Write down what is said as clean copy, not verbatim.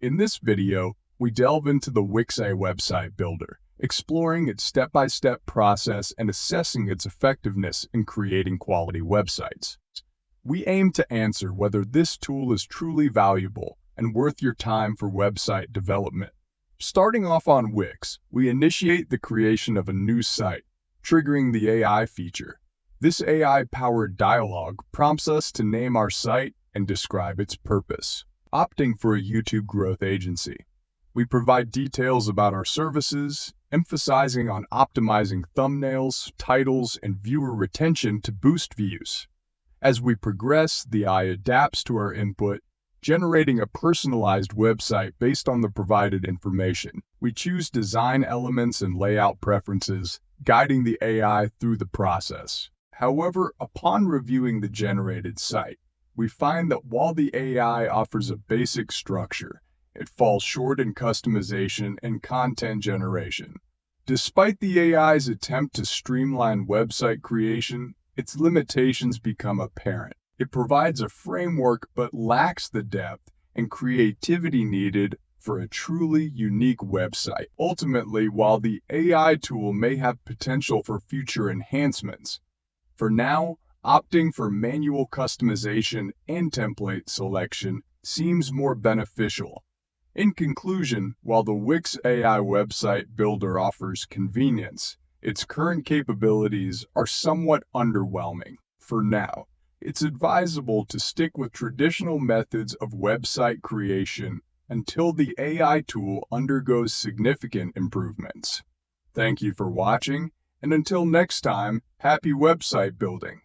In this video, we delve into the Wix AI website builder, exploring its step-by-step process and assessing its effectiveness in creating quality websites. We aim to answer whether this tool is truly valuable and worth your time for website development. Starting off on Wix, we initiate the creation of a new site, triggering the AI feature. This AI-powered dialogue prompts us to name our site and describe its purpose. Opting for a YouTube growth agency, we provide details about our services, emphasizing on optimizing thumbnails, titles, and viewer retention to boost views. As we progress, the AI adapts to our input, generating a personalized website based on the provided information. We choose design elements and layout preferences, guiding the AI through the process. However, upon reviewing the generated site, we find that while the AI offers a basic structure, it falls short in customization and content generation. Despite the AI's attempt to streamline website creation, its limitations become apparent. It provides a framework but lacks the depth and creativity needed for a truly unique website. Ultimately, while the AI tool may have potential for future enhancements, for now, opting for manual customization and template selection seems more beneficial. In conclusion, while the Wix AI website builder offers convenience, its current capabilities are somewhat underwhelming. For now, it's advisable to stick with traditional methods of website creation until the AI tool undergoes significant improvements. Thank you for watching, and until next time, happy website building!